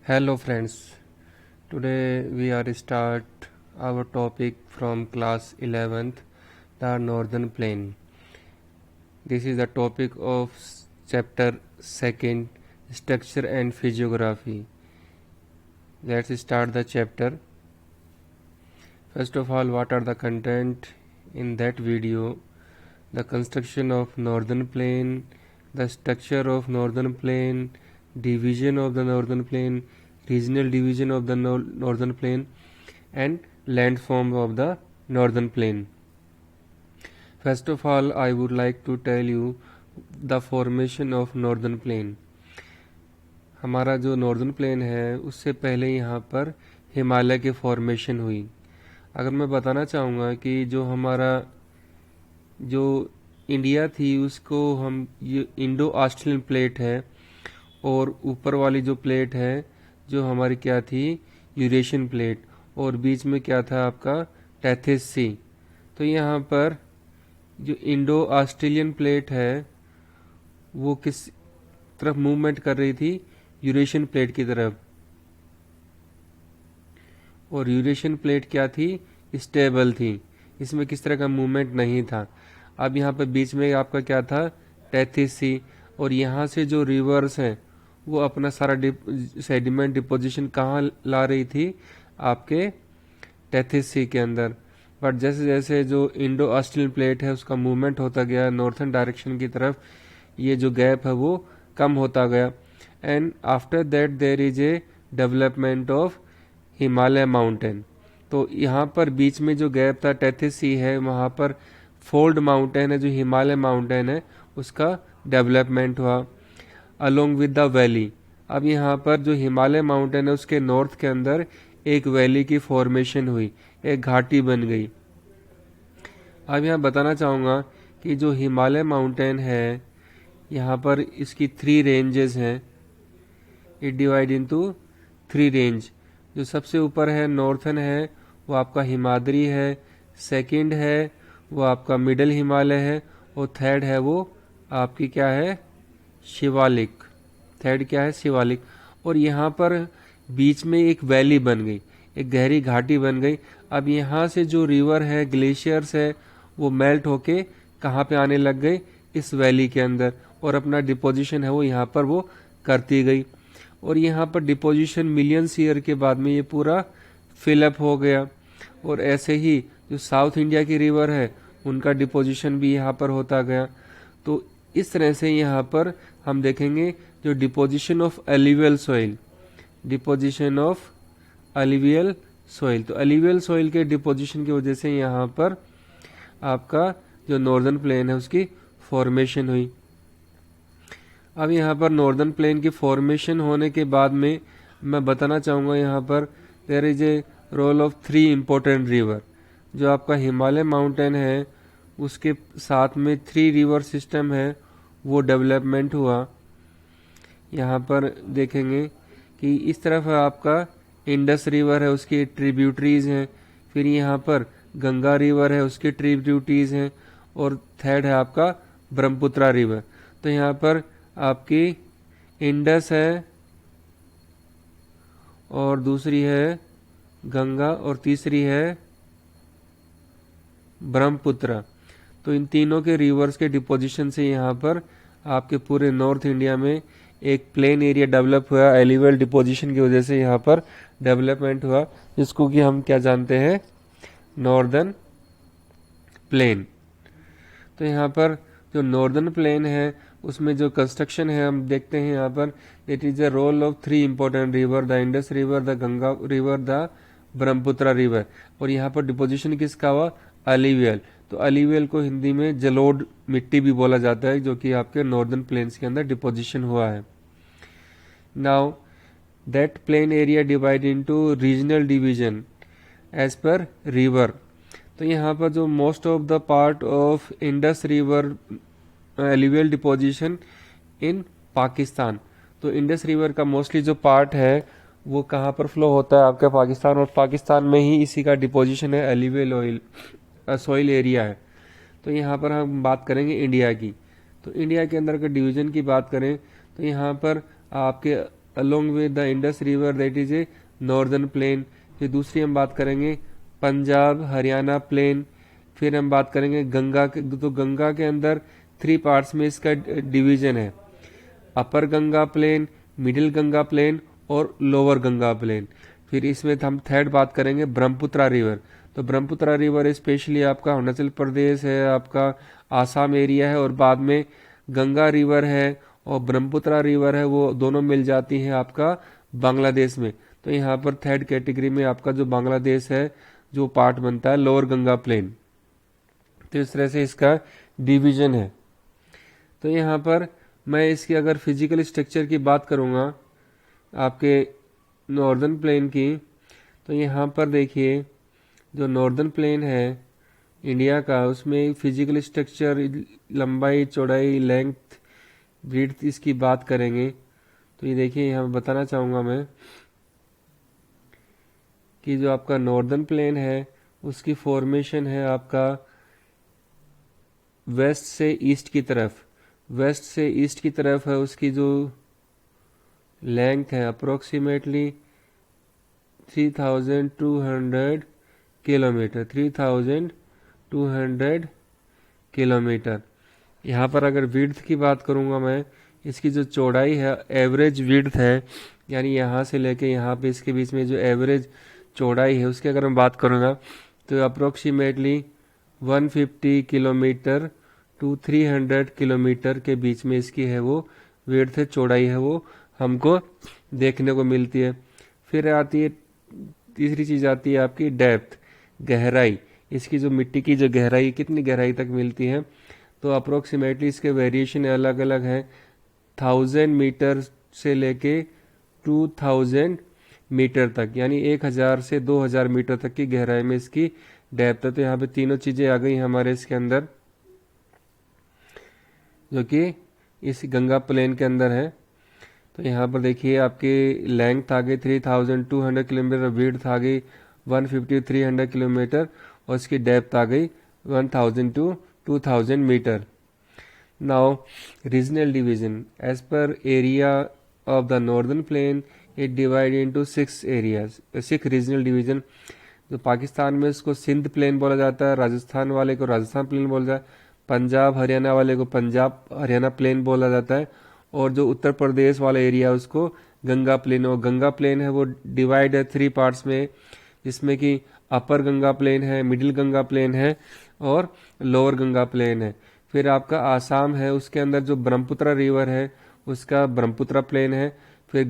Hello friends, today we are start our topic from class 11th, the Northern Plain. This is the topic of chapter 2nd, Structure and Physiography. Let's start the chapter. First of all, what are the content in that video? The construction of Northern Plain, the structure of Northern Plain, division of the Northern Plain, regional division of the Northern Plain, and landform of the Northern Plain. First of all, I would like to tell you the formation of Northern Plain. हमारा जो northern plain है उससे पहले यहाँ पर हिमालय की formation हुई। अगर मैं बताना चाहूँगा कि जो हमारा जो इंडिया थी उसको हम ये इंडो ऑस्ट्रेलियन प्लेट है, और ऊपर वाली जो प्लेट है जो हमारी क्या थी, यूरेशियन प्लेट, और बीच में क्या था आपका, टेथिस सी। तो यहाँ पर जो इंडो ऑस्ट्रेलियन प्लेट है वो किस तरफ मूवमेंट कर रही थी, यूरेशियन प्लेट की तरफ, और यूरेशियन प्लेट क्या थी, स्टेबल थी, इसमें किस तरह का मूवमेंट नहीं था। अब यहाँ पर बीच में आपका क्या था, टेथिस सी, और यहाँ से जो रिवर्स है वो अपना सारा सेडिमेंट डिपोजिशन कहाँ ला रही थी, आपके टेथिस सी के अंदर। बट जैसे जैसे जो इंडो ऑस्ट्रेलियन प्लेट है उसका मूवमेंट होता गया नॉर्थन डायरेक्शन की तरफ, ये जो गैप है वो कम होता गया। And after that there is a development of Himalaya mountain. तो यहाँ पर बीच में जो गैप था, टेथिस सी है, वहाँ पर फोल्ड माउंटेन है जो हिमालय माउंटेन है, उसका डेवलपमेंट हुआ अलोंग विद द वैली। अब यहाँ पर जो हिमालय माउंटेन है उसके नॉर्थ के अंदर एक वैली की फॉर्मेशन हुई, एक घाटी बन गई। अब यहाँ बताना चाहूँगा कि जो हिमालय माउंटेन है यहाँ पर इसकी 3 रेंजेस हैं। It divide into 3 range. जो सबसे ऊपर है नॉर्थन है वो आपका हिमाद्री है, सेकंड है वो आपका मिडल हिमालय है, और थर्ड है वो आपकी क्या है, शिवालिक। थर्ड क्या है, शिवालिक। और यहाँ पर बीच में एक वैली बन गई, एक गहरी घाटी बन गई। अब यहाँ से जो रिवर है, ग्लेशियर्स है, वो मेल्ट होके कहाँ पे आने लग गए, इस वैली के अंदर, और अपना डिपोजिशन है वो यहाँ पर वो करती गई। और यहाँ पर डिपोजिशन मिलियंस ईयर के बाद में ये पूरा फिलअप हो गया। और ऐसे ही जो साउथ इंडिया की रिवर है उनका डिपोजिशन भी यहाँ पर होता गया। तो इस तरह से यहाँ पर हम देखेंगे जो deposition of alluvial soil, deposition of alluvial soil. तो एलिवियल सॉइल के डिपोजिशन की वजह से यहाँ पर आपका जो नॉर्दर्न प्लेन है उसकी फॉर्मेशन हुई। अब यहाँ पर नॉर्दर्न प्लेन की फॉर्मेशन होने के बाद में मैं बताना चाहूँगा यहाँ पर there is a role of 3 important river. जो आपका हिमालय माउंटेन है उसके साथ में 3 रिवर सिस्टम है वो डेवलपमेंट हुआ। यहाँ पर देखेंगे कि इस तरफ आपका इंडस रिवर है, उसकी ट्रिब्यूटरीज हैं, फिर यहाँ पर गंगा रिवर है उसकी ट्रिब्यूटरीज हैं, और थर्ड है आपका ब्रह्मपुत्रा रिवर। तो यहाँ पर आपकी इंडस है, और दूसरी है गंगा, और तीसरी है ब्रह्मपुत्रा। तो इन तीनों के रिवर्स के डिपोजिशन से यहाँ पर आपके पूरे नॉर्थ इंडिया में एक प्लेन एरिया डेवलप हुआ। एलिवेल डिपोजिशन की वजह से यहाँ पर डेवलपमेंट हुआ, जिसको कि हम क्या जानते हैं, नॉर्दर्न प्लेन। तो यहाँ पर जो नॉर्दर्न प्लेन है उसमें जो कंस्ट्रक्शन है हम देखते हैं यहाँ पर, it is the role of 3 important river, the Indus river, the Ganga river, the Brahmaputra river. और यहाँ पर डिपोजिशन किसका हुआ, अलिवियल। तो अलिवियल को हिंदी में जलोढ़ मिट्टी भी बोला जाता है, जो कि आपके नॉर्दर्न प्लेन्स के अंदर डिपोजिशन हुआ है। Now that plain area divide into regional division as per river. तो यहाँ पर जो most of the part of Indus river alluvial deposition in Pakistan. तो इंडस रिवर का मोस्टली जो पार्ट है वो कहाँ पर फ्लो होता है, आपका पाकिस्तान, और पाकिस्तान में ही इसी का डिपोजिशन है, एलिवियल ऑयल सॉइल एरिया है। तो यहाँ पर हम बात करेंगे इंडिया की। तो इंडिया के अंदर अगर डिवीजन की बात करें तो यहाँ पर आपके along with the Indus river that is a northern plain. फिर दूसरी हम बात करेंगे पंजाब हरियाणा प्लेन। फिर हम बात करेंगे गंगा के, तो गंगा के अंदर 3 पार्ट्स में इसका डिवीजन है, upper Ganga plain, middle Ganga plain और लोअर गंगा प्लेन। फिर इसमें हम थर्ड बात करेंगे ब्रह्मपुत्रा रिवर। तो ब्रह्मपुत्रा रिवर स्पेशली आपका अरुणाचल प्रदेश है, आपका आसाम एरिया है, और बाद में गंगा रिवर है और ब्रह्मपुत्रा रिवर है, वो दोनों मिल जाती हैं आपका बांग्लादेश में। तो यहाँ पर थर्ड कैटेगरी में आपका जो बांग्लादेश है जो पार्ट बनता है लोअर गंगा प्लेन। तो इस तरह से इसका डिवीजन है। तो यहाँ पर मैं इसकी अगर फिजिकल स्ट्रक्चर की बात करूँगा आपके नॉर्दर्न प्लेन की, तो यहाँ पर देखिए जो नॉर्दर्न प्लेन है इंडिया का, उसमें फिजिकल स्ट्रक्चर, लंबाई, चौड़ाई, लेंथ, ब्रीथ इसकी बात करेंगे तो ये देखिए यहाँ बताना चाहूँगा मैं कि जो आपका नॉर्दर्न प्लेन है उसकी फॉर्मेशन है आपका वेस्ट से ईस्ट की तरफ, वेस्ट से ईस्ट की तरफ है। उसकी जो लेंथ है अप्रोक्सीमेटली 3200 किलोमीटर, 3200 किलोमीटर। यहाँ पर अगर विड्थ की बात करूँगा मैं, इसकी जो चौड़ाई है, एवरेज विड्थ है, यानी यहाँ से लेके यहाँ पे इसके बीच में जो एवरेज चौड़ाई है उसकी अगर मैं बात करूँगा तो अप्रोक्सीमेटली 150 किलोमीटर टू 300 किलोमीटर के बीच में इसकी है वो विड्थ है, चौड़ाई है, वो हमको देखने को मिलती है। फिर आती है तीसरी चीज़ आती है आपकी डेप्थ, गहराई। इसकी जो मिट्टी की जो गहराई कितनी गहराई तक मिलती है, तो अप्रोक्सीमेटली इसके वेरिएशन अलग अलग है, 1000 मीटर से लेके 2000 मीटर तक, यानी 1000 से 2000 मीटर तक की गहराई में इसकी डेप्थ है। तो यहाँ पे तीनों चीज़ें आ गई हमारे इसके अंदर जो कि इस गंगा प्लेन के अंदर है। तो यहाँ पर देखिए आपकी लेंथ आ गई 3200 किलोमीटर, विड्थ आ गई 150 300 किलोमीटर और इसकी डेप्थ आ गई 1000 to 2000 metre. Now regional division as per area of the northern plain it divide into 6 areas, 6 regional division. जो पाकिस्तान में इसको सिंध प्लेन बोला जाता है, राजस्थान वाले को राजस्थान प्लेन बोला जाता है, पंजाब हरियाणा वाले को पंजाब हरियाणा प्लेन बोला जाता है, और जो उत्तर प्रदेश वाला एरिया है उसको गंगा प्लेन। और गंगा प्लेन है वो डिवाइड है 3 पार्ट्स में, जिसमें कि अपर गंगा प्लेन है, मिडिल गंगा प्लेन है और लोअर गंगा प्लेन है। फिर आपका आसाम है, उसके अंदर जो ब्रह्मपुत्रा रिवर है उसका ब्रह्मपुत्रा प्लेन है। फिर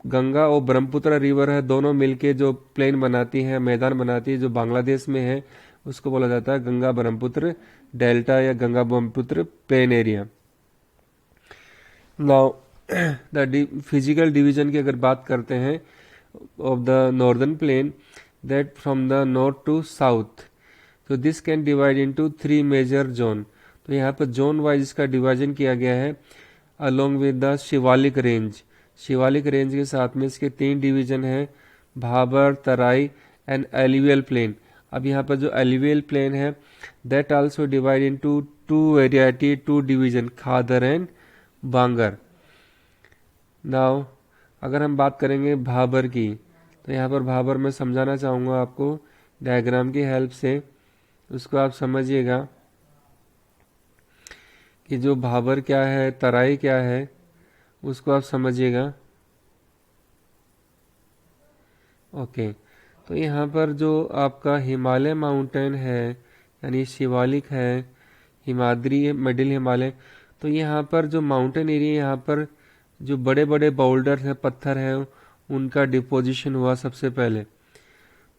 गंगा और ब्रह्मपुत्रा रिवर है, दोनों मिलके जो प्लेन बनाती है, मैदान बनाती है, जो बांग्लादेश में है उसको बोला जाता है गंगा ब्रह्मपुत्र डेल्टा या Ganga Brahmaputra plain area. Now the physical division की अगर बात करते हैं of the northern plain, that from the north to south, तो this can divide into 3 major zone. तो यहाँ पर जोन वाइज इसका डिवीजन किया गया है along with the Shivalik range. Shivalik range के साथ में इसके 3 डिवीजन है, Bhabar, Terai and alluvial plain. अब यहाँ पर जो एलिवियल प्लेन है that also divide into 2 variety, 2 division, Khadar and Bangar. Now अगर हम बात करेंगे भाबर की, तो यहाँ पर भाबर मैं समझाना चाहूँगा आपको डायग्राम की हेल्प से, उसको आप समझिएगा कि जो भाबर क्या है, तराई क्या है, उसको आप समझिएगा। ओके, तो यहाँ पर जो आपका हिमालय माउंटेन है, यानी शिवालिक है, हिमाद्री, मिडिल हिमालय, तो यहाँ पर जो माउंटेन एरिया, यहाँ पर जो बड़े बड़े बाउल्डर हैं, पत्थर हैं, उनका डिपोजिशन हुआ सबसे पहले।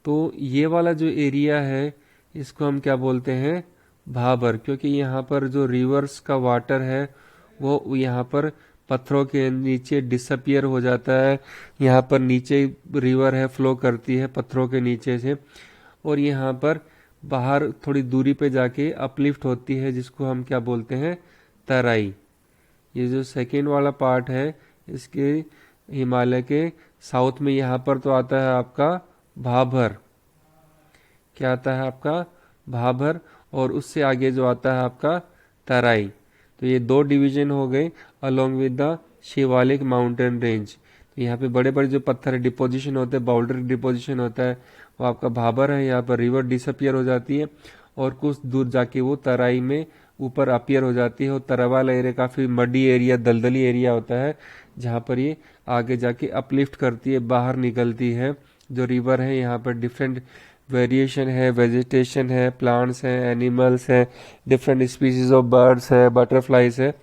तो ये वाला जो एरिया है इसको हम क्या बोलते हैं, भाबर, क्योंकि यहाँ पर जो रिवर्स का वाटर है वो यहाँ पर पत्थरों के नीचे डिसअपियर हो जाता है। यहाँ पर नीचे रिवर है, फ्लो करती है पत्थरों के नीचे से, और यहाँ पर बाहर थोड़ी दूरी पे जाके अपलिफ्ट होती है, जिसको हम क्या बोलते हैं, तराई। ये जो सेकेंड वाला पार्ट है इसके हिमालय के साउथ में, यहाँ पर तो आता है आपका भाबर, क्या आता है आपका भाबर, और उससे आगे जो आता है आपका तराई। तो ये 2 डिवीजन हो गए along with the Shivalik mountain range. यहाँ पे बड़े बड़े जो पत्थर है डिपोजिशन होते हैं, बाउल्डर डिपोजिशन होता है, वो आपका भाबर है। यहाँ पर रिवर डिसअपियर हो जाती है और कुछ दूर जाके वो तराई में ऊपर अपियर हो जाती है। और तराई वाला एरिया काफ़ी मडी एरिया, दलदली एरिया होता है, जहाँ पर ये आगे जाके अपलिफ्ट करती है, बाहर निकलती है। जो रिवर है यहाँ पर डिफरेंट वेरिएशन है, वेजिटेशन है, प्लांट्स हैं, एनिमल्स हैं, डिफरेंट स्पीसीज ऑफ बर्ड्स है, बटरफ्लाइज है,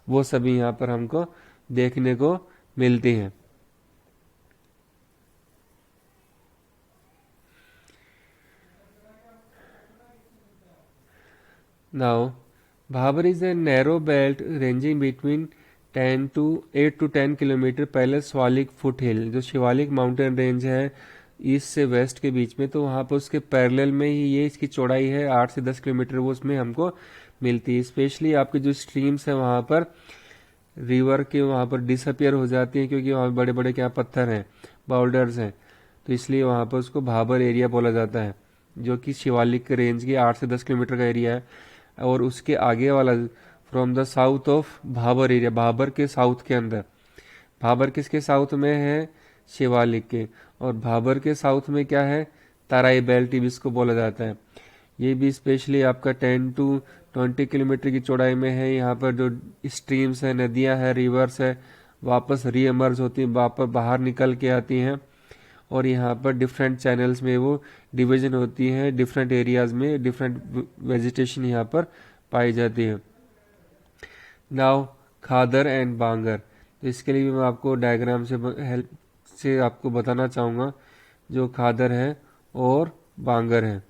वो सभी यहाँ पर हमको देखने को मिलती हैं। Now, Bhabar is a narrow belt ranging between 10 to 8 to 10 kilometre पहले शिवालिक फुट हिल, जो शिवालिक माउंटेन रेंज है ईस्ट से वेस्ट के बीच में, तो वहाँ पर उसके पैरेलल में ही ये इसकी चौड़ाई है 8 से 10 किलोमीटर, वो उसमें हमको मिलती है। स्पेशली आपके जो स्ट्रीम्स हैं वहाँ पर रिवर के वहाँ पर डिसअपियर हो जाती हैं, क्योंकि वहाँ बड़े बड़े क्या पत्थर हैं, बाउल्डर्स हैं, तो इसलिए वहाँ पर उसको भाबर एरिया बोला जाता है, जो कि शिवालिक रेंज के 8 से 10 किलोमीटर का एरिया है। और उसके आगे वाला from the south of Bhabar area, Bhabar के साउथ के अंदर, भाबर किसके साउथ में है, शिवालिक के, और भाबर के साउथ में क्या है, तराई बेल्ट जिसको बोला जाता है। ये भी स्पेशली आपका 10 टू 20 किलोमीटर की चौड़ाई में है। यहाँ पर जो स्ट्रीम्स हैं, नदियाँ हैं, रिवर्स है, वापस रीएमर्ज होती हैं, वापस बाहर निकल के आती हैं, और यहाँ पर डिफरेंट चैनल्स में वो डिवीजन होती है, डिफरेंट एरियाज में डिफरेंट वेजिटेशन यहाँ पर पाई जाती है। नाउ खादर एंड बांगर, तो इसके लिए भी मैं आपको डायग्राम से हेल्प से आपको बताना चाहूँगा जो खादर है और बांगर है।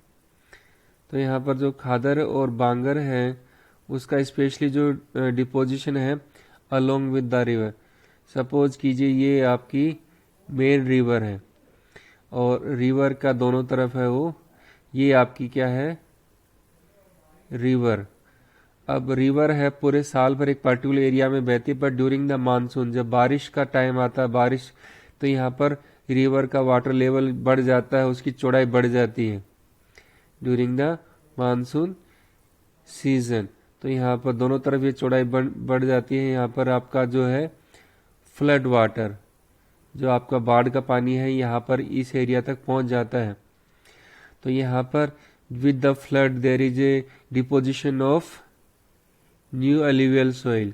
तो यहाँ पर जो खादर और बांगर है उसका स्पेशली जो डिपोजिशन है along with the river. Suppose कीजिए ये आपकी मेन रिवर है और रिवर का दोनों तरफ है वो, ये आपकी क्या है, रिवर। अब रिवर है पूरे साल भर एक पर्टिकुलर एरिया में बहती है, पर ड्यूरिंग द मानसून, जब बारिश का टाइम आता है, बारिश, तो यहाँ पर रिवर का वाटर लेवल बढ़ जाता है, उसकी चौड़ाई बढ़ जाती है ड्यूरिंग द मानसून सीजन। तो यहाँ पर दोनों तरफ ये चौड़ाई बढ़ जाती है। यहाँ पर आपका जो है फ्लड वाटर, जो आपका बाढ़ का पानी है, यहाँ पर इस एरिया तक पहुँच जाता है। तो यहाँ पर with the flood there is a deposition of new alluvial soil.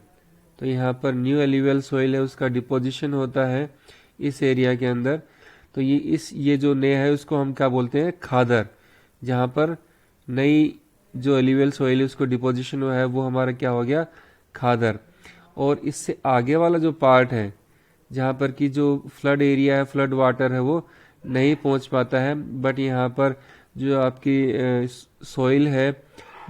तो यहाँ पर न्यू एल्यूवियल सोइल है, उसका डिपोजिशन होता है इस एरिया के अंदर। तो ये जो ने है उसको हम क्या बोलते हैं, खादर। जहाँ पर नई जो एल्यूवियल सोइल है उसको डिपोजिशन हुआ है, वो हमारा क्या हो गया, खादर। और इससे आगे वाला जो पार्ट है जहाँ पर कि जो फ्लड एरिया है, फ्लड वाटर है, वो नहीं पहुँच पाता है, बट यहाँ पर जो आपकी सोइल है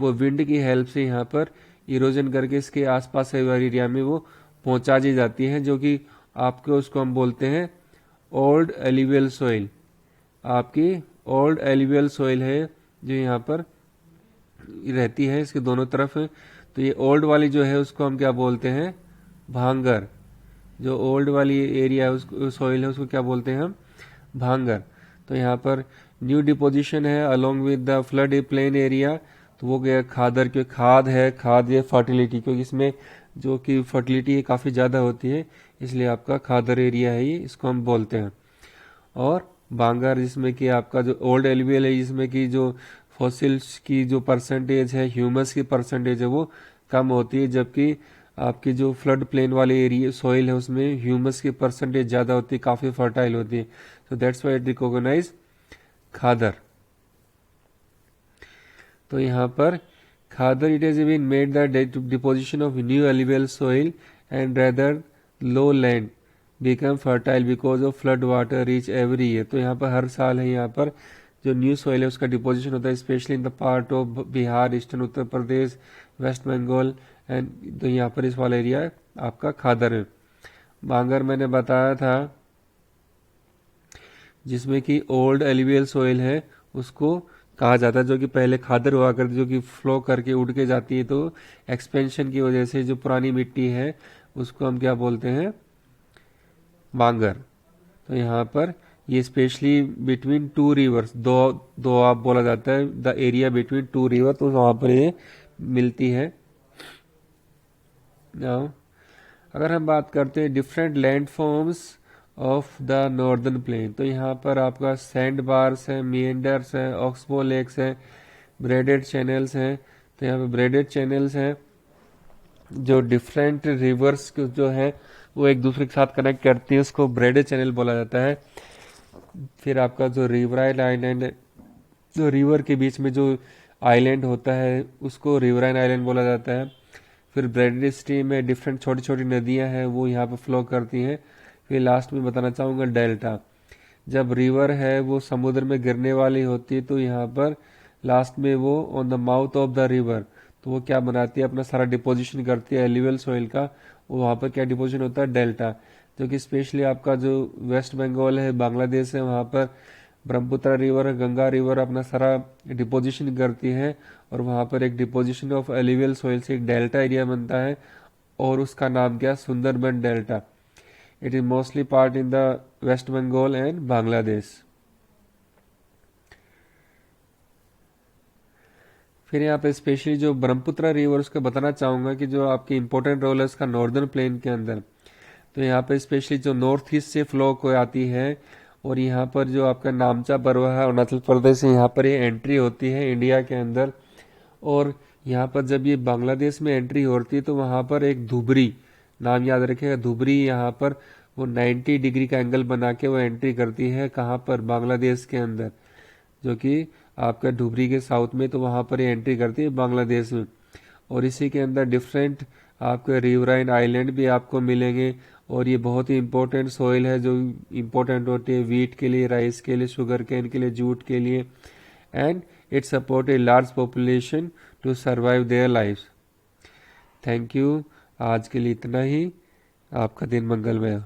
वो विंड की हेल्प से यहाँ पर इरोजन करके इसके आसपास एरिया में वो पहुंचा दी जाती है, जो कि आपके उसको हम बोलते हैं ओल्ड एल्यूवियल सोइल। आपकी ओल्ड एल्यूवियल सोइल है जो यहाँ पर रहती है, इसके दोनों तरफ है। तो ये ओल्ड वाली जो है उसको हम क्या बोलते हैं, भांगर। जो ओल्ड वाली एरिया है उसको सोइल है उसको क्या बोलते हैं हम, भांगर। तो यहाँ पर न्यू डिपोजिशन है along with the flood plain area, तो वो गया खादर। क्योंकि खाद है, खाद ये फर्टिलिटी, क्योंकि इसमें जो कि फर्टिलिटी काफ़ी ज़्यादा होती है, इसलिए आपका खादर एरिया है ये, इसको हम बोलते हैं। और बांगर जिसमें कि आपका जो ओल्ड एल्यूवियल है, जिसमें कि जो फॉसिल्स की जो परसेंटेज है, ह्यूमस की परसेंटेज है वो कम होती है, जबकि आपकी जो फ्लड प्लेन वाले एरिया सोइल है उसमें ह्यूमस की परसेंटेज ज़्यादा होती है, काफ़ी फर्टाइल होती है। तो that's why it recognise khadar. तो यहाँ पर khadar, it has been made the deposition of new alluvial soil and rather low land become fertile because of flood water reach every year. तो यहाँ पर हर साल है यहाँ पर जो न्यू सोइल है उसका डिपोजिशन होता है, specially in the part of Bihar, eastern Uttar Pradesh, West Bengal and, तो यहाँ पर इस वाला एरिया आपका खादर है। बांगर मैंने बताया था जिसमें कि ओल्ड एल्यूवियल सोइल है उसको कहा जाता है, जो कि पहले खादर हुआ करती, जो कि फ्लो करके उड़ के जाती है। तो एक्सपेंशन की वजह से जो पुरानी मिट्टी है उसको हम क्या बोलते हैं, बांगर। तो यहाँ पर ये स्पेशली बिटवीन टू रिवर्स, दो आप बोला जाता है, the area between two river, तो वहाँ पर ये मिलती है। नाउ अगर हम बात करते हैं different land forms of the northern plane. तो यहाँ पर आपका सैंड बार्स है, मिएंडर्स है, ऑक्सबो लेक्स है, ब्रेडेड चैनल्स हैं। तो यहाँ पे ब्रेडेड चैनल्स हैं जो डिफरेंट रिवर्स जो है वो एक दूसरे के साथ कनेक्ट करती है, उसको ब्रेडेड चैनल बोला जाता है। फिर आपका जो रिवराइन आइलैंड, जो रिवर के बीच में जो आइलैंड होता है उसको रिवराइन आइलैंड बोला जाता है। फिर ब्रेडेड स्ट्रीम में डिफरेंट छोटी छोटी नदियां हैं वो यहाँ पर फ्लो करती हैं। फिर लास्ट में बताना चाहूँगा डेल्टा। जब रिवर है वो समुद्र में गिरने वाली होती है तो यहाँ पर लास्ट में वो on the mouth of the river, तो वो क्या बनाती है, अपना सारा डिपोजिशन करती है एल्यूवियल सॉइल का। वो वहाँ पर क्या डिपोजिशन होता है, डेल्टा। जो कि स्पेशली आपका जो वेस्ट बंगाल है, बांग्लादेश है, वहाँ पर ब्रह्मपुत्र रिवर, गंगा रिवर अपना सारा डिपोजिशन करती है और वहाँ पर एक डिपोजिशन ऑफ एल्यूवियल सॉइल से एक डेल्टा एरिया बनता है और उसका नाम क्या, Sundarban delta. It is mostly part in the West Bengal and Bangladesh. फिर यहाँ पे स्पेशली जो ब्रह्मपुत्र रिवर उसका बताना चाहूंगा कि जो आपकी इंपॉर्टेंट रोल है उसका नॉर्दर्न प्लेन के अंदर। तो यहाँ पे स्पेशली जो नॉर्थ ईस्ट से फ्लो को आती है और यहाँ पर जो आपका नामचा पर्वत है अरुणाचल प्रदेश से यहाँ पर ये एंट्री होती है इंडिया के अंदर। और यहाँ पर जब ये बांग्लादेश में एंट्री होती है तो वहाँ पर एक धुबरी, नाम याद रखिएगा, धुबरी, यहाँ पर वो 90 डिग्री का एंगल बना के वो एंट्री करती है, कहाँ पर, बांग्लादेश के अंदर, जो कि आपका धुबरी के साउथ में, तो वहाँ पर ये एंट्री करती है बांग्लादेश में। और इसी के अंदर डिफरेंट आपके रिवराइन आइलैंड भी आपको मिलेंगे। और ये बहुत ही इंपॉर्टेंट सॉइल है जो इंपॉर्टेंट होती है वीट के लिए, राइस के लिए, शुगर केन के लिए, जूट के लिए। And it support a large population to survive their life. Thank you. आज के लिए इतना ही। आपका दिन मंगलमय हो।